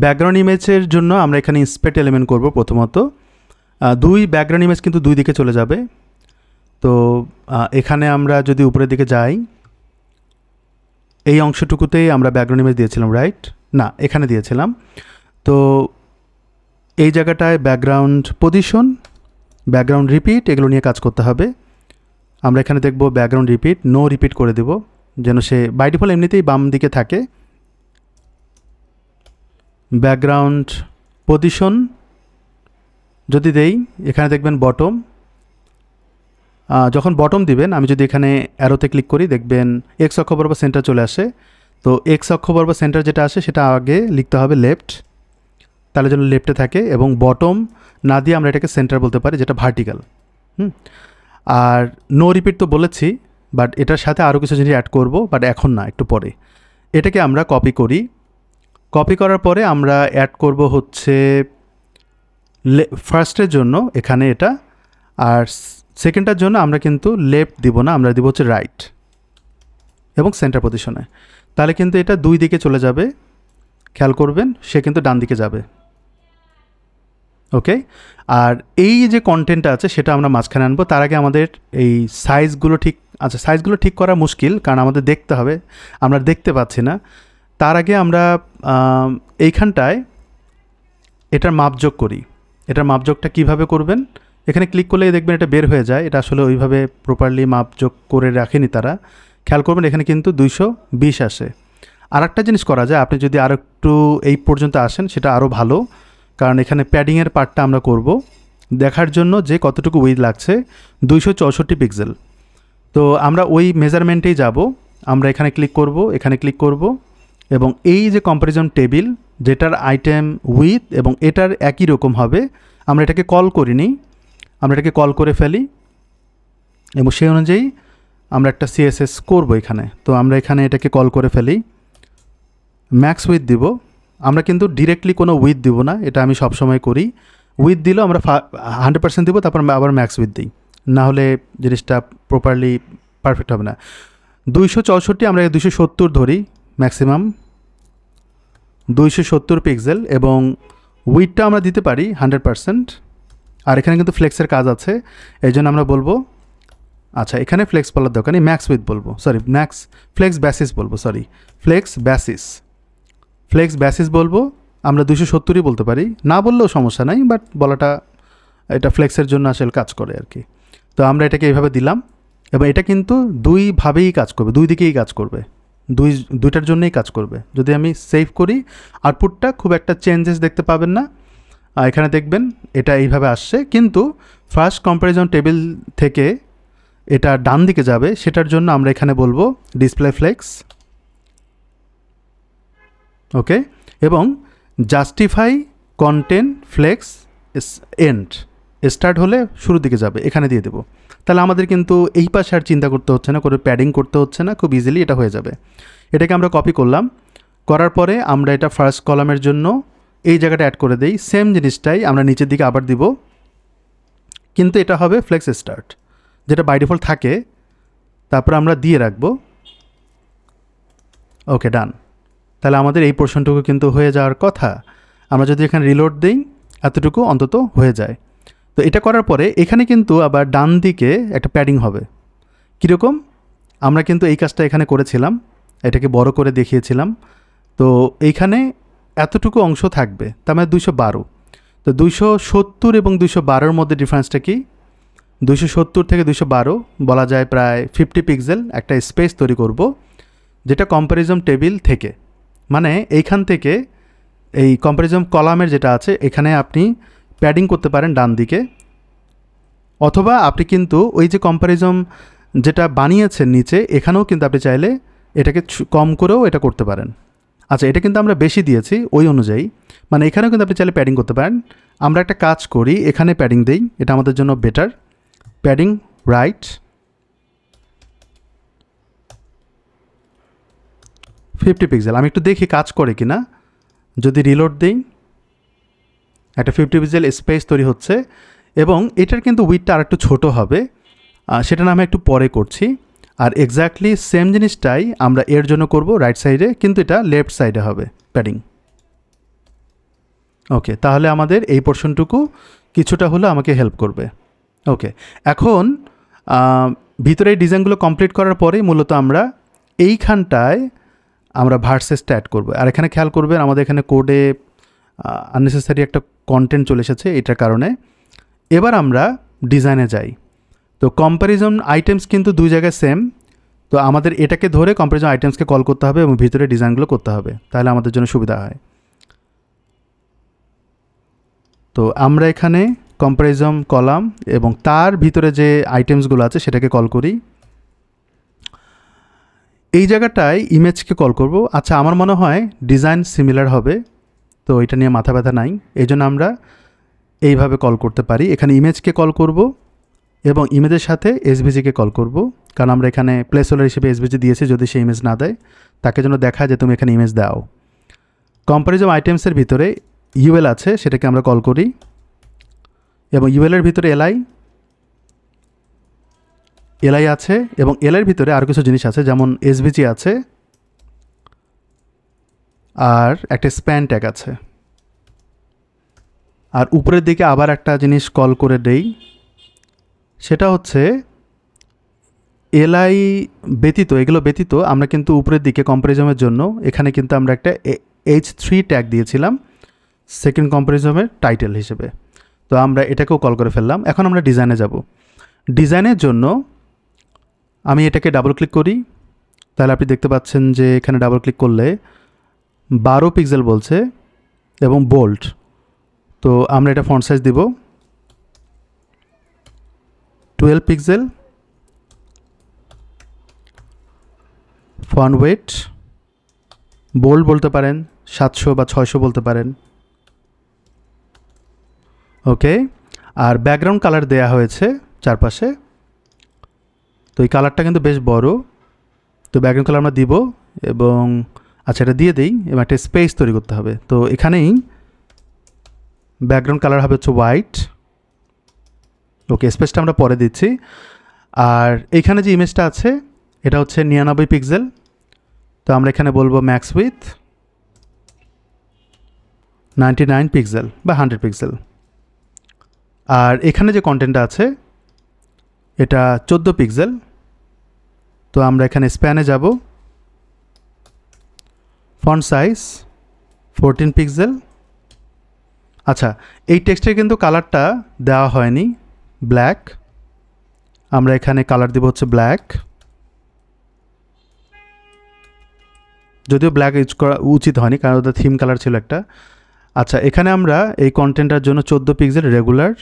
Background ইমেজের জন্য আমরা এখানে ইন্সপেক্ট এলিমেন্ট করব প্রথমত। দুই ব্যাকগ্রাউন্ড ইমেজ কিন্তু দুই দিকে চলে যাবে। তো এখানে আমরা যদি উপরের দিকে যাই, এই অংশটুকুতেই আমরা ব্যাকগ্রাউন্ড ইমেজ দিয়েছিলাম, রাইট? না, এখানে দিয়েছিলাম। তো এই জায়গাটায় ব্যাকগ্রাউন্ড পজিশন, ব্যাকগ্রাউন্ড রিপিট, এগুলো নিয়ে কাজ করতে হবে। আমরা এখানে দেখব ব্যাকগ্রাউন্ড রিপিট, নো রিপিট করে দেব, যেন সে বাই ডিফল্ট এমনিতেই বাম দিকে থাকে। ব্যাকগ্রাউন্ড পজিশন যদি দেই, এখানে দেখবেন বটম। যখন বটম দিবেন, আমি যদি এখানে অ্যারোতে ক্লিক করি, দেখবেন এক্স অক্ষ বরাবর সেন্টার চলে আসে। তো এক্স অক্ষ বরাবর সেন্টার যেটা আসে সেটা আগে লিখতে হবে লেফট, তাহলে যেন লেফটে থাকে। এবং বটম না দিয়ে আমরা এটাকে সেন্টার বলতে পারি, যেটা ভার্টিক্যাল। আর নো রিপিট তো বলেছি, বাট এটার সাথে আরও কিছু জিনিস অ্যাড করব, বাট এখন না, একটু পরে। এটাকে আমরা কপি করি। কপি করার পরে আমরা অ্যাড করব হচ্ছে ফার্স্টের জন্য এখানে এটা, আর সেকেন্ডটার জন্য আমরা কিন্তু লেফট দিব না, আমরা দিব হচ্ছে রাইট এবং সেন্টার পজিশনে। তাহলে কিন্তু এটা দুই দিকে চলে যাবে, খেয়াল করবেন, সে কিন্তু ডান দিকে যাবে। ওকে, আর এই যে কন্টেন্টটা আছে সেটা আমরা মাঝখানে আনবো। তার আগে আমাদের এই সাইজগুলো ঠিক, আচ্ছা সাইজগুলো ঠিক করা মুশকিল, কারণ আমাদের দেখতে হবে, আমরা দেখতে পাচ্ছি না। তার আগে আমরা এইখানটায় এটার মাপযোগ করি। এটার মাপযোগটা কিভাবে করবেন, এখানে ক্লিক করলেই দেখবেন এটা বের হয়ে যায়। এটা আসলে ওইভাবে প্রপারলি মাপযোগ করে রাখেনি তারা, খেয়াল করবেন এখানে কিন্তু 220 আসে। আর একটা জিনিস করা যায়, আপনি যদি আরও একটু এই পর্যন্ত আসেন সেটা আরও ভালো, কারণ এখানে প্যাডিংয়ের পার্টটা আমরা করব দেখার জন্য যে কতটুকু উইথ লাগছে, 264 পিক্সেল। তো আমরা ওই মেজারমেন্টেই যাব। আমরা এখানে ক্লিক করব, এখানে ক্লিক করব, এবং এই যে কম্প্যারিজন টেবিল যেটার আইটেম উইথ এবং এটার একই রকম হবে, আমরা এটাকে কল করিনি, আমরা এটাকে কল করে ফেলি এবং সেই অনুযায়ী আমরা একটা সিএসএস করব এখানে। তো আমরা এখানে এটাকে কল করে ফেলি, ম্যাক্স উইথ দিব। আমরা কিন্তু ডিরেক্টলি কোনো উইথ দিব না, এটা আমি সবসময় করি। উইথ দিলেও আমরা 100% দিব, তারপর আবার ম্যাক্স উইথ দিই, না হলে জিনিসটা প্রপারলি পারফেক্ট হবে না। 264 আমরা 270 ধরি ম্যাক্সিমাম, 270 পিক্সেল, এবং উইথটা আমরা দিতে পারি 100%। আর এখানে কিন্তু ফ্লেক্সের কাজ আছে, এই জন্য আমরা বলবো, আচ্ছা এখানে ফ্লেক্স বলার দরকার নেই, ম্যাক্স উইথ বলবো, সরি ম্যাক্স ফ্লেক্স বেসিস বলবো, সরি ফ্লেক্স বেসিস বলবো। আমরা 270ই বলতে পারি, না বললেও সমস্যা নাই, বাট বলাটা এটা ফ্লেক্সের জন্য আসলে কাজ করে আর কি। তো আমরা এটাকে এইভাবে দিলাম, এবং এটা কিন্তু দুইভাবেই কাজ করবে, দুই দিকেই কাজ করবে, দুইটার জন্যই কাজ করবে। যদি আমি সেভ করি, আউটপুটটা খুব একটা চেঞ্জেস দেখতে পাবেন না। এখানে দেখবেন এটা এইভাবে আসছে, কিন্তু ফার্স্ট কম্প্যারিজন টেবিল থেকে এটা ডান দিকে যাবে, সেটার জন্য আমরা এখানে বলবো ডিসপ্লে ফ্লেক্স, ওকে, এবং justify content flex end, start হলে শুরুর দিকে যাবে, এখানে দিয়ে দেবো। তাহলে আমাদের কিন্তু এই পাশে আর চিন্তা করতে হচ্ছে না, করে প্যাডিং করতে হচ্ছে না, খুব ইজিলি এটা হয়ে যাবে। এটাকে আমরা কপি করলাম, করার পরে আমরা এটা ফার্স্ট কলামের জন্য এই জায়গাটা অ্যাড করে দেই। সেম জিনিসটাই আমরা নিচের দিকে আবার দিব, কিন্তু এটা হবে ফ্লেক্স স্টার্ট, যেটা বাই ডিফল্ট থাকে, তারপর আমরা দিয়ে রাখবো। ওকে, ডান। তাহলে আমাদের এই পোর্শনটুকু কিন্তু হয়ে যাওয়ার কথা। আমরা যদি এখানে রিলোড দিই, এতটুকু অন্তত হয়ে যায়। তো এটা করার পরে এখানে কিন্তু আবার ডান দিকে একটা প্যাডিং হবে। কীরকম, আমরা কিন্তু এই কাজটা এখানে করেছিলাম, এটাকে বড় করে দেখিয়েছিলাম। তো এইখানে এতটুকু অংশ থাকবে, তার মানে 212। তো 270 এবং 212-র মধ্যে ডিফারেন্সটা কি? 270 থেকে 212 বলা যায় প্রায় 50 পিক্সেল একটা স্পেস তৈরি করব, যেটা কম্প্যারিজন টেবিল থেকে, মানে এইখান থেকে এই কম্প্যারিজন কলামের যেটা আছে এখানে আপনি প্যাডিং করতে পারেন ডান দিকে, অথবা আপনি কিন্তু ওই যে কম্প্যারিজন যেটা বানিয়েছেন নিচে, এখানেও কিন্তু আপনি চাইলে এটাকে কম করেও এটা করতে পারেন। আচ্ছা, এটা কিন্তু আমরা বেশি দিয়েছি ওই অনুযায়ী, মানে এখানেও কিন্তু আপনি চাইলে প্যাডিং করতে পারেন। আমরা একটা কাজ করি, এখানে প্যাডিং দেই, এটা আমাদের জন্য বেটার। প্যাডিং রাইট 50 পিক্সেল, আমি একটু দেখি কাজ করে কিনা। যদি রিলোড দিই, একটা 50 পিক্সেল স্পেস তৈরি হচ্ছে, এবং এটার কিন্তু উইথটা আর একটু ছোটো হবে, সেটা না আমি একটু পরে করছি। আর এক্স্যাক্টলি সেম জিনিসটাই আমরা এর জন্য করব রাইট সাইডে, কিন্তু এটা লেফট সাইডে হবে প্যাডিং। ওকে, তাহলে আমাদের এই পোর্শনটুকু কিছুটা হলে আমাকে হেল্প করবে। ওকে, এখন ভিতরে এই ডিজাইনগুলো কমপ্লিট করার পরেই মূলত আমরা এইখানটায় আমরা ভার্সেসটা অ্যাড করবো। আর এখানে খেয়াল করবেন আমাদের এখানে কোডে আননেসেসারি একটা কন্টেন্ট চলে এসেছে, এটার কারণে। এবার আমরা ডিজাইনে যাই। তো কম্প্যারিজন আইটেমস কিন্তু দুই জায়গায় সেম, তো আমাদের এটাকে ধরে কম্প্যারিজন আইটেমসকে কল করতে হবে এবং ভিতরে ডিজাইনগুলো করতে হবে, তাহলে আমাদের জন্য সুবিধা হয়। তো আমরা এখানে কম্প্যারিজন কলাম এবং তার ভিতরে যে আইটেমসগুলো আছে সেটাকে কল করি। এই জায়গাটায় ইমেজকে কল করব। আচ্ছা, আমার মনে হয় ডিজাইন সিমিলার হবে, তো এটা নিয়ে মাথা ব্যথা নাই, এই জন্য আমরা এইভাবে কল করতে পারি। এখানে ইমেজকে কল করব এবং ইমেজের সাথে এসভিজিকে কল করব, কারণ আমরা এখানে প্লেস হোল্ডার হিসেবে এসভিজি দিয়েছি, যদি সে ইমেজ না দেয় তাকে যেন দেখায় যে তুমি এখানে ইমেজ দাও। কম্প্যারিজন আইটেমসের ভিতরে ইউএল আছে, সেটাকে আমরা কল করি এবং ইউএলের ভিতরে এলআই আছে এবং এলআইয়ের ভিতরে আরও কিছু জিনিস আছে, যেমন এসভিজি আছে আর একটা স্প্যান ট্যাগ আছে। আর উপরের দিকে আবার একটা জিনিস কল করে দেই, সেটা হচ্ছে এলআই ব্যতীত, এগুলো ব্যতীত আমরা কিন্তু উপরের দিকে কম্প্যারিজমের জন্য এখানে কিন্তু আমরা একটা H3 ট্যাগ দিয়েছিলাম সেকেন্ড কম্প্যারিজমের টাইটেল হিসেবে। তো আমরা এটাকেও কল করে ফেললাম। এখন আমরা ডিজাইনে যাব। ডিজাইনের জন্য আমি এটাকে ডাবল ক্লিক করি, তাহলে আপনি দেখতে পাচ্ছেন যে এখানে ডাবল ক্লিক করলে 12 পিক্সেল বলছে এবং বোল্ড। তো আমরা এটা ফন্ট সাইজ দিব 12 পিক্সেল, ফন্ট ওয়েট বোল্ড বলতে পারেন, 700 বা 600 বলতে পারেন। ওকে, আর ব্যাকগ্রাউন্ড কালার দেয়া হয়েছে চারপাশে, তো এই কালারটা কিন্তু বেশ বড়, তো ব্যাকগ্রাউন্ড কালার আমরা দিব এবং আচ্ছা এটা দিয়ে দিই এবং একটা স্পেস তৈরি করতে হবে। তো এখানেই ব্যাকগ্রাউন্ড কালার হবে হচ্ছে হোয়াইট। ওকে, স্পেসটা আমরা পরে দিচ্ছি। আর এইখানে যে ইমেজটা আছে এটা হচ্ছে 99 পিক্সেল, তো আমরা এখানে বলবো ম্যাক্স উইথ 99 পিক্সেল বা 100 পিক্সেল। আর এখানে যে কন্টেন্টটা আছে এটা 14 পিক্সেল, তো আমরা এখানে স্প্যানে যাব, ফন্ট সাইজ 14 পিক্সেল। আচ্ছা, এই টেক্সটে কিন্তু কালারটা দেওয়া হয়নি, ব্ল্যাক, আমরা এখানে কালার দিব হচ্ছে ব্ল্যাক, যদিও ব্ল্যাক ইউজ করা উচিত হয়নি কারণ ওটা থিম কালার ছিল একটা। আচ্ছা, এখানে আমরা এই কন্টেন্টটার জন্য 14 পিক্সেল রেগুলার,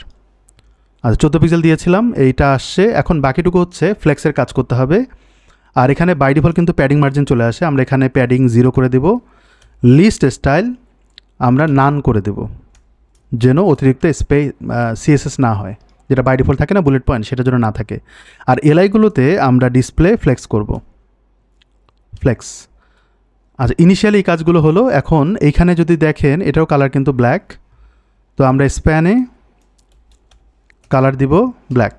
আচ্ছা 14 পিক্সেল দিয়েছিলাম, এইটা আসছে। এখন বাকিটুকু হচ্ছে ফ্লেক্সের কাজ করতে হবে। আর এখানে বাই ডিফল্ট কিন্তু প্যাডিং মার্জিন চলে আসে, আমরা এখানে প্যাডিং 0 করে দেব। লিস্ট স্টাইল আমরা নান করে দেব, যেন অতিরিক্ত সিএসএস না হয়, যেটা বাই ডিফল্ট থাকে না বুলেট পয়েন্ট, সেটার জন্য না থাকে। আর এলআইগুলোতে আমরা ডিসপ্লে ফ্লেক্স করব, ফ্লেক্স। আচ্ছা, ইনিশিয়ালি এই কাজগুলো হলো। এখন এইখানে যদি দেখেন এটাও কালার কিন্তু ব্ল্যাক, তো আমরা স্প্যানে কালার দিব ব্ল্যাক।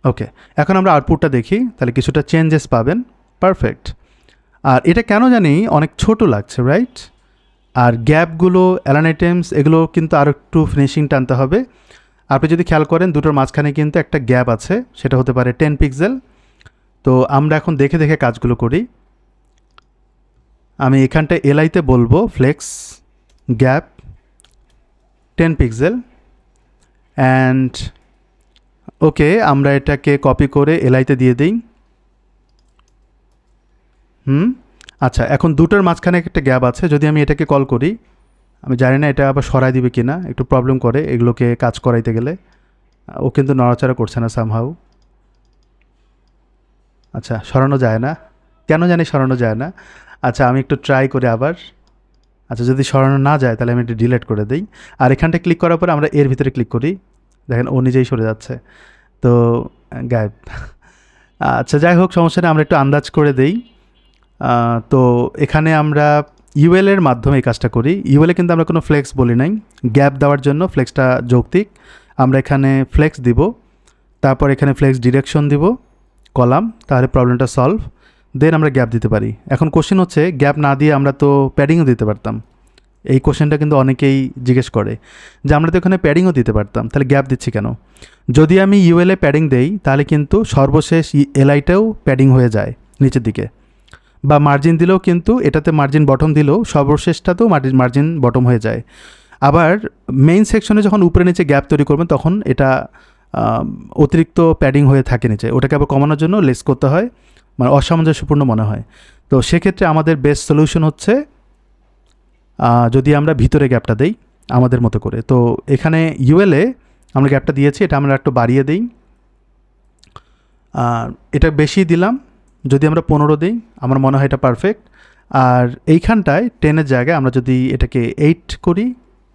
ওকে, এখন আমরা আউটপুটটা দেখি, তাহলে কিছুটা চেঞ্জেস পাবেন। পারফেক্ট। আর এটা কেন জানি অনেক ছোট লাগছে, রাইট? আর গ্যাপগুলো, অ্যালাইন আইটেমস, এগুলো কিন্তু আরও একটু ফিনিশিং টানতে হবে। আপনি যদি খেয়াল করেন দুটোর মাঝখানে কিন্তু একটা গ্যাপ আছে, সেটা হতে পারে 10 পিক্সেল। তো আমরা এখন দেখে দেখে কাজগুলো করি। আমি এখানটায় এলআইতে বলবো flex gap 10 pixel and okay, আমরা এটাকে কপি করে এলআইতে দিয়ে দিই। আচ্ছা, এখন দুটোর মাঝখানে একটা গ্যাপ আছে, যদি আমি এটাকে কল করি, আমি জানি না এটা আবার সরাই দিবে কি না, একটু প্রবলেম করে এগুলোকে কাজ করাইতে গেলে। ও কিন্তু নড়াচড়া করছে না সামহাউ। আচ্ছা, সরানো যায় না, কেন জানি সরানো যায় না। আচ্ছা, আমি একটু ট্রাই করি আবার। আচ্ছা, যদি সরানো না যায় তাহলে আমি একটু ডিলিট করে দিই। আর এখানটা ক্লিক করার পরে আমরা এর ভিতরে ক্লিক করি, দেখেন ও নিজেই সরে যাচ্ছে, তো গায়েব। আচ্ছা, যাই হোক, সমস্যা নেই, আমরা একটু আন্দাজ করে দেই। তো এখানে আমরা ইউএলের মাধ্যমে এই কাজটা করি। ইউএলে কিন্তু আমরা কোনো ফ্লেক্স বলি নাই, গ্যাপ দেওয়ার জন্য ফ্লেক্সটা যৌক্তিক। আমরা এখানে ফ্লেক্স দিব, তারপর এখানে ফ্লেক্স ডিরেকশন দিব কলাম, তাহলে প্রবলেমটা সলভ। দেন আমরা গ্যাপ দিতে পারি। এখন কোশ্চেন হচ্ছে গ্যাপ না দিয়ে আমরা তো প্যাডিংও দিতে পারতাম, এই কোশ্চেনটা কিন্তু অনেকেই জিজ্ঞেস করে যে আমরা তো এখানে প্যাডিংও দিতে পারতাম, তাহলে গ্যাপ দিচ্ছি কেন? যদি আমি ইউএলএ প্যাডিং দেই তাহলে কিন্তু সর্বশেষ এলআইটাও প্যাডিং হয়ে যায় নিচের দিকে, বা মার্জিন দিলেও কিন্তু এটাতে মার্জিন বটম দিলেও সর্বশেষটাতেও মার্জিন বটম হয়ে যায়। আবার মেইন সেকশনে যখন উপরে নিচে গ্যাপ তৈরি করবেন তখন এটা অতিরিক্ত প্যাডিং হয়ে থাকে নিচে, ওটাকে আবার কমানোর জন্য লেস করতে হয়, মানে অসামঞ্জস্যপূর্ণ মনে হয়। তো সেক্ষেত্রে আমাদের বেস্ট সলিউশন হচ্ছে যদি আমরা ভিতরে গ্যাপটা দেই আমাদের মতো করে। তো এখানে ইউএলএ আমরা গ্যাপটা দিয়েছি, এটা আমরা একটু বাড়িয়ে দিই, এটা বেশি দিলাম, যদি আমরা 15 দিই আমার মনে হয় এটা পারফেক্ট। আর এইখানটায় 10-এর জায়গায় আমরা যদি এটাকে 8 করি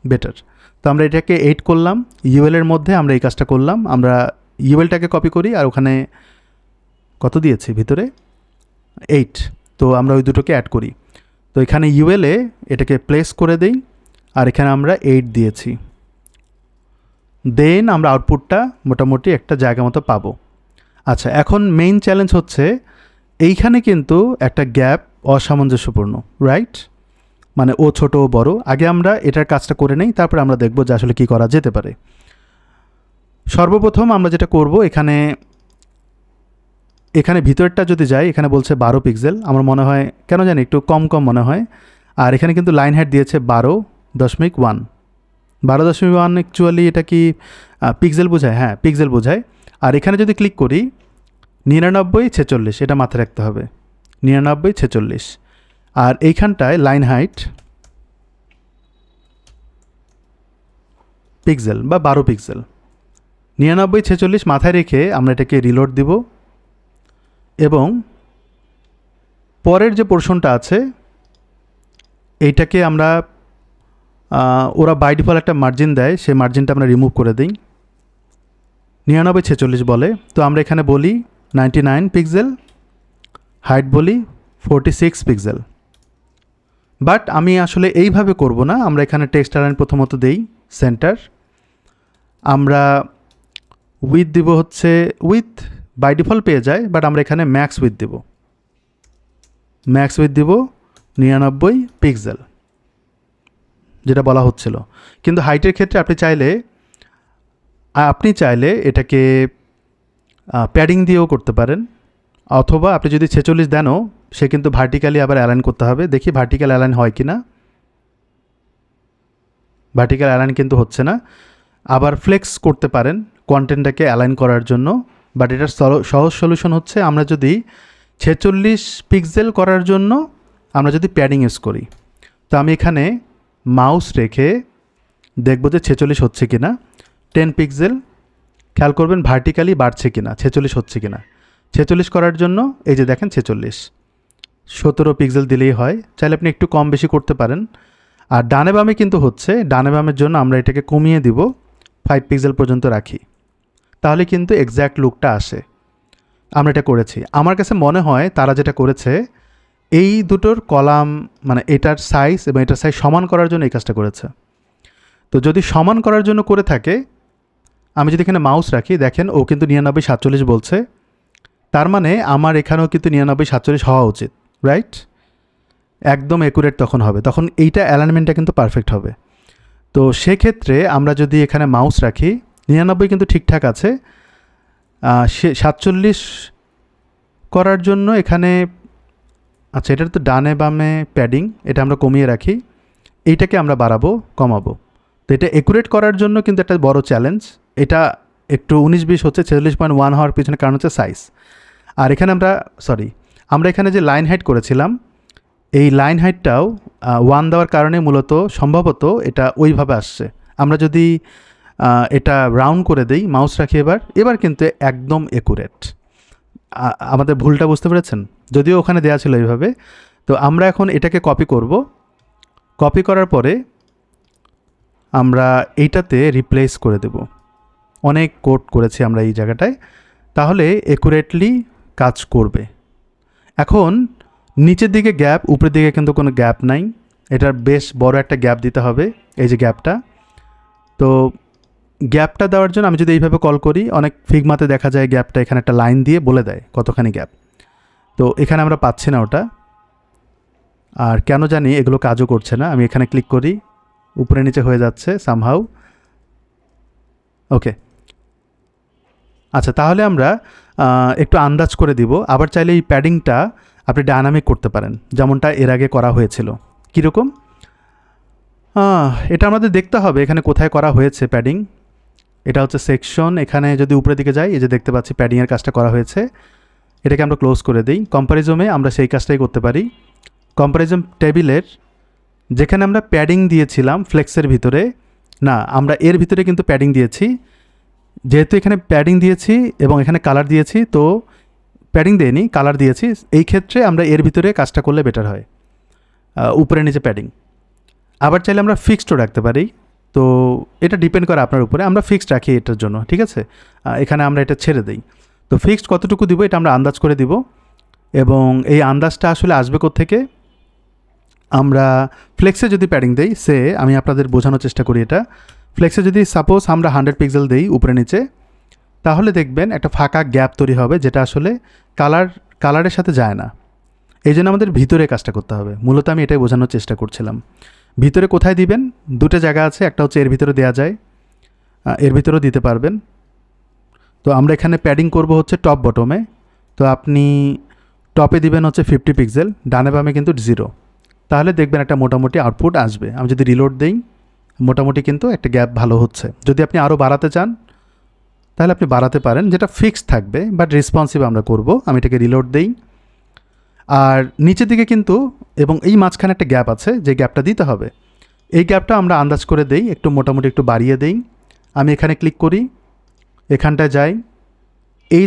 বেটার। তো আমরা এটাকে 8 করলাম, ইউএলের মধ্যে আমরা এই কাজটা করলাম, আমরা ইউএলটাকে কপি করি আর ওখানে কত দিয়েছি ভিতরে 8, তো আমরা ওই দুটোকে অ্যাড করি। তো এখানে ইউএলএ এটাকে প্লেস করে দেই আর এখানে আমরা 8 দিয়েছি, দেন আমরা আউটপুটটা মোটামুটি একটা জায়গা মতো পাবো। আচ্ছা, এখন মেইন চ্যালেঞ্জ হচ্ছে এইখানে কিন্তু একটা গ্যাপ অসামঞ্জস্যপূর্ণ, রাইট? মানে ও ছোট ও বড়। আগে আমরা এটার কাজটা করে নেই, তারপরে আমরা দেখব যে আসলে কী করা যেতে পারে। সর্বপ্রথম আমরা যেটা করব, এখানে ভিতরটা যদি যাই, এখানে বলছে 12 পিক্সেল, আমার মনে হয় কেন জানি একটু কম মনে হয়। আর এখানে কিন্তু লাইন হাইট দিয়েছে 12.1। 12.1 অ্যাকচুয়ালি এটা কি পিক্সেল বোঝায়? হ্যাঁ, পিক্সেল বোঝায়। আর এখানে যদি ক্লিক করি 99/46, এটা মাথায় রাখতে হবে, 99/46। আর এইখানটায় লাইন হাইট পিক্সেল বা 12 পিক্সেল, 99/46 মাথায় রেখে আমরা এটাকে রিলোড দিব এবং পরের যে পোর্শনটা আছে এইটাকে আমরা ওরা বাই ডিফল্ট একটা মার্জিন দেয়, সেই মার্জিনটা আমরা রিমুভ করে দিই, 99/46 বলে। তো আমরা এখানে বলি 99 পিক্সেল, হাইট বলি 46 পিক্সেল। বাট আমি আসলে এইভাবে করব না, আমরা এখানে টেক্সট অ্যালাইন প্রথমত দেই সেন্টার, আমরা উইথ দিব হচ্ছে উইথ বাই ডিফল্ট পেয়ে যায়, বাট আমরা এখানে ম্যাক্স উইথ দিব, 99 পিক্সেল যেটা বলা হচ্ছিল। কিন্তু হাইটের ক্ষেত্রে আপনি চাইলে এটাকে প্যাডিং দিয়েও করতে পারেন, অথবা আপনি যদি 46 দেনও সে কিন্তু ভার্টিক্যালি আবার অ্যালাইন করতে হবে। দেখি ভার্টিক্যাল অ্যালাইন হয় কি না। ভার্টিক্যাল অ্যালাইন কিন্তু হচ্ছে না। আবার ফ্লেক্স করতে পারেন কন্টেন্টটাকে অ্যালাইন করার জন্য, বাট এটার সহজ সলিউশন হচ্ছে আমরা যদি 46 পিক্সেল করার জন্য আমরা যদি প্যাডিং ইউজ করি। তো আমি এখানে মাউস রেখে দেখব যে 46 হচ্ছে কি না। 10 পিক্সেল, খেয়াল করবেন ভার্টিক্যালি বাড়ছে কি না, 46 হচ্ছে কি না। 46 করার জন্য এই যে দেখেন 46, 17 পিক্সেল দিলেই হয়, চাইলে আপনি একটু কম বেশি করতে পারেন। আর ডানে বামে কিন্তু হচ্ছে, ডানে বামের জন্য আমরা এটাকে কমিয়ে দিব, 5 পিক্সেল পর্যন্ত রাখি, তাহলে কিন্তু এক্স্যাক্ট লুকটা আসে। আমরা এটা করেছি। আমার কাছে মনে হয় তারা যেটা করেছে এই দুটোর কলাম, মানে এটার সাইজ এবং এটার সাইজ সমান করার জন্য এই কাজটা করেছে। তো যদি সমান করার জন্য করে থাকে, আমি যদি এখানে মাউস রাখি দেখেন ও কিন্তু 99/47 বলছে, তার মানে আমার এখানেও কিন্তু 99/47 হওয়া উচিত, রাইট? একদম অ্যাকুরেট তখন হবে, তখন এইটা অ্যালাইনমেন্টটা কিন্তু পারফেক্ট হবে। তো সেক্ষেত্রে আমরা যদি এখানে মাউস রাখি 99 কিন্তু ঠিকঠাক আছে, 47 করার জন্য এখানে, আচ্ছা এটার তো ডানে বামে প্যাডিং, এটা আমরা কমিয়ে রাখি, এইটাকে আমরা বাড়াবো কমাবো। তো এটা অ্যাকুরেট করার জন্য কিন্তু একটা বড় চ্যালেঞ্জ, এটা একটু 19-20 হচ্ছে, 46.1 হওয়ার পিছনে কারণ হচ্ছে সাইজ। আর এখানে আমরা এখানে যে লাইন হাইট করেছিলাম, এই লাইন হাইটটাও 1 দেওয়ার কারণে মূলত সম্ভবত এটা ওইভাবে আসছে। আমরা যদি এটা রাউন্ড করে দেই, মাউস রাখি এবার কিন্তু একদম অ্যাকুরেট। আমাদের ভুলটা বুঝতে পেরেছেন? যদিও ওখানে দেওয়া ছিল এইভাবে। তো আমরা এখন এটাকে কপি করব, কপি করার পরে আমরা এইটাতে রিপ্লেস করে দেব। অনেক কোড করেছি আমরা এই জায়গাটায়, তাহলে অ্যাকুরেটলি কাজ করবে। এখন নিচের দিকে গ্যাপ, উপরের দিকে কিন্তু কোনো গ্যাপ নাই, এটার বেশ বড় একটা গ্যাপ দিতে হবে, এই যে গ্যাপটা। তো গ্যাপটা দেওয়ার জন্য আমি যদি এইভাবে কল করি, অনেক ফিগমাতে দেখা যায় গ্যাপটা এখানে একটা লাইন দিয়ে বলে দেয় কতখানি গ্যাপ। তো এখানে আমরা পাচ্ছি না ওটা, আর কেন জানি এগুলো কাজও করছে না। আমি এখানে ক্লিক করি, উপরে নিচে হয়ে যাচ্ছে সামহাউ। ওকে, আচ্ছা, তাহলে আমরা একটু আন্দাজ করে দিব। আবার চাইলে এই প্যাডিংটা আপনি ডায়নামিক করতে পারেন, যেমনটা এর আগে করা হয়েছিল। কীরকম? এটা আমাদের দেখতে হবে এখানে কোথায় করা হয়েছে প্যাডিং। এটা হচ্ছে সেকশন। এখানে যদি উপরের দিকে যাই, এই যে দেখতে পাচ্ছি প্যাডিংয়ের কাজটা করা হয়েছে। এটাকে আমরা ক্লোজ করে দিই। কম্প্যারিজমে আমরা সেই কাজটাই করতে পারি। কম্প্যারিজম টেবিলের যেখানে আমরা প্যাডিং দিয়েছিলাম ফ্লেক্সের ভিতরে, না, আমরা এর ভিতরে কিন্তু প্যাডিং দিয়েছি। যেহেতু এখানে প্যাডিং দিয়েছি এবং এখানে কালার দিয়েছি, তো প্যাডিং দেয়নি, কালার দিয়েছি। এই ক্ষেত্রে আমরা এর ভিতরে কাজটা করলে বেটার হয়, উপরে নিচে প্যাডিং। আবার চাইলে আমরা ফিক্সডও রাখতে পারি, তো এটা ডিপেন্ড করে আপনার উপরে। আমরা ফিক্সড রাখি এটার জন্য, ঠিক আছে। এখানে আমরা এটা ছেড়ে দিই। তো ফিক্সড কতটুকু দিব এটা আমরা আন্দাজ করে দিব, এবং এই আন্দাজটা আসলে আসবে কোত্থেকে? আমরা ফ্লেক্সে যদি প্যাডিং দেই, আমি আপনাদের বোঝানোর চেষ্টা করি। এটা ফ্লেক্সে যদি সাপোজ আমরা 100 পিক্সেল দেই উপরে নিচে, তাহলে দেখবেন একটা ফাঁকা গ্যাপ তৈরি হবে, যেটা আসলে কালারের সাথে যায় না। এই জন্য আমাদের ভিতরে কাজটা করতে হবে। মূলত আমি এটাই বোঝানোর চেষ্টা করছিলাম। ভিতরে কোথায় দিবেন? দুটো জায়গা আছে, একটা হচ্ছে এর ভিতরে দেওয়া যায়, এর ভিতরেও দিতে পারবেন। তো আমরা এখানে প্যাডিং করব হচ্ছে টপ বটমে। তো আপনি টপে দিবেন হচ্ছে 50 পিক্সেল, ডানে বামে কিন্তু 0। তাহলে দেখবেন একটা মোটামুটি আউটপুট আসবে। আমি যদি রিলোড দিই, মোটামুটি কিন্তু একটা গ্যাপ ভালো হচ্ছে। যদি আপনি আরও বাড়াতে চান তাহলে আপনি বাড়াতে পারেন, যেটা ফিক্সড থাকবে, বাট রেসপন্সিভ আমরা করব। আমি এটাকে রিলোড দিই। আর নিচের দিকে কিন্তু এবং এই মাঝখানে একটা গ্যাপ আছে, যে গ্যাপটা দিতে হবে। এই গ্যাপটা আমরা আন্দাজ করে দেই, একটু মোটামুটি একটু বাড়িয়ে দেই। আমি এখানে ক্লিক করি, এখানটায় যাই, এই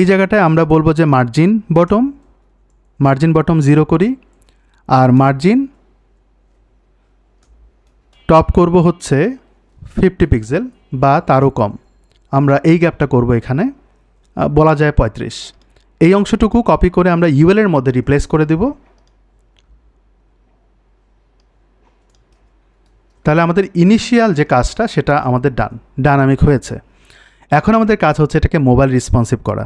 জায়গাটায় আমরা বলবো যে মার্জিন বটম 0 করি, আর মার্জিন টপ করব হচ্ছে 50 পিক্সেল বা তারও কম। আমরা এই গ্যাপটা করব এখানে, বলা যায় 35। এই অংশটুকু কপি করে আমরা ইউএলের মধ্যে রিপ্লেস করে দেব। তাহলে আমাদের ইনিশিয়াল যে কাজটা সেটা আমাদের ডাইনামিক হয়েছে। এখন আমাদের কাজ হচ্ছে এটাকে মোবাইল রেসপন্সিভ করা।